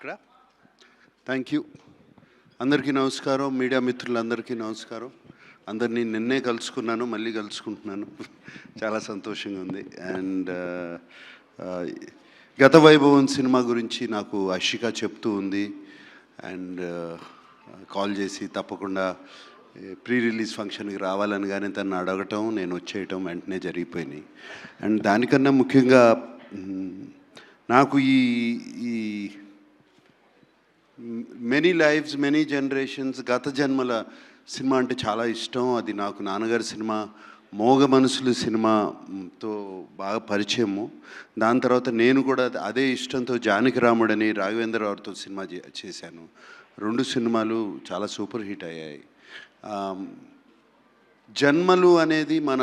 ఇక్కడ thank you. అందరికీ నమస్కారం, మీడియా మిత్రులందరికీ నమస్కారం. అందరినీ నిన్నే కలుసుకున్నాను, మళ్ళీ కలుసుకుంటున్నాను. చాలా సంతోషంగా ఉంది. అండ్ గత వైభవం సినిమా గురించి నాకు అషిక చెప్తూ ఉంది. అండ్ కాల్ చేసి తప్పకుండా ప్రీ రిలీజ్ ఫంక్షన్కి రావాలని కానీ తను అడగటం, నేను వచ్చేయటం వెంటనే జరిగిపోయినాయి. అండ్ దానికన్నా ముఖ్యంగా నాకు ఈ మెనీ లైఫ్స్ మెనీ జనరేషన్స్ గత జన్మల సినిమా అంటే చాలా ఇష్టం. అది నాకు నాన్నగారి సినిమా మోగ మనసులు సినిమాతో బాగా పరిచయము. దాని తర్వాత నేను కూడా అదే ఇష్టంతో జానకిరాముడని రాఘవేంద్రరావుతో సినిమా చేశాను. 2 సినిమాలు చాలా సూపర్ హిట్ అయ్యాయి. జన్మలు అనేది మన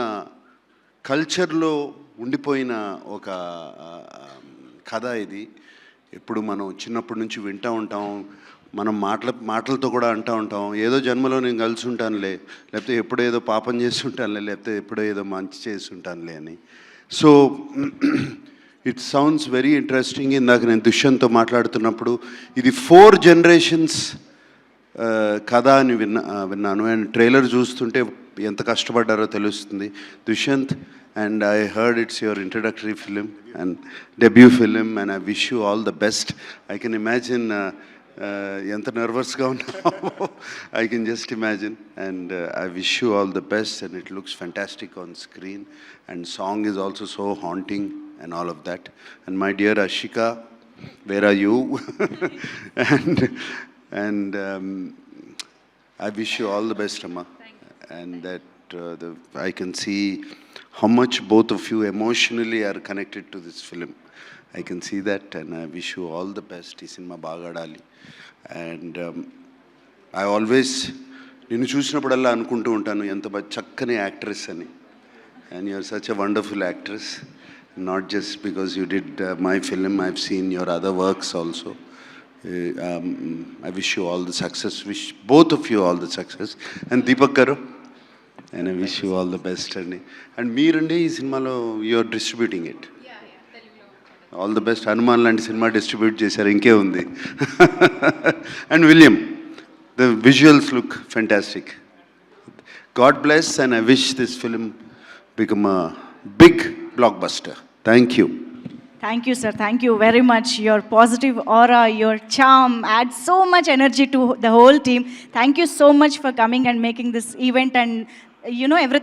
కల్చర్లో ఉండిపోయిన ఒక కథ. ఇది ఎప్పుడు మనం చిన్నప్పటి నుంచి వింటూ ఉంటాం, మనం మాటలతో కూడా అంటూ ఉంటాం, ఏదో జన్మలో నేను కలిసి ఉంటానులే, లేకపోతే ఎప్పుడో ఏదో పాపం చేసి ఉంటానులే, లేకపోతే ఎప్పుడో ఏదో మంచి చేసి ఉంటానులే అని. So it sounds very interesting. ఇందాక నేను దుష్యంత్తో మాట్లాడుతున్నప్పుడు ఇది 4 జనరేషన్స్ కథ అని విన్నాను. అండ్ ట్రైలర్ చూస్తుంటే ఎంత కష్టపడ్డారో తెలుస్తుంది. Dushyant, and I heard it's your introductory film and debut film, and I wish you all the best. I can imagine enta nervous ga unnavo. I can just imagine, and I wish you all the best, and it looks fantastic on screen, and song is also so haunting and all of that. And my dear Ashika, where are you? and I wish you all the best, Amma. And that I can see how much both of you emotionally are connected to this film. I can see that, and I wish you all the best. Ee cinema baga adali. And I always ninnu chusinappudalla anukuntu untanu enta chakkani actress ani. And you are such a wonderful actress, not just because you did my film. I've seen your other works also. I wish you all the success, wish both of you all the success. And Deepak garu, and I wish you all the best. And మీరండి ఈ సినిమాలో you're distributing it. All the best. Hanuman లాంటి సినిమా distribute చేశారు, ఇంకే ఉంది. And William, the visuals look fantastic. God bless, and I wish this film become a big blockbuster. Thank you. Thank you, sir. Thank you very much. Your positive aura, your charm adds so much energy to the whole team. Thank you so much for coming and making this event and everything.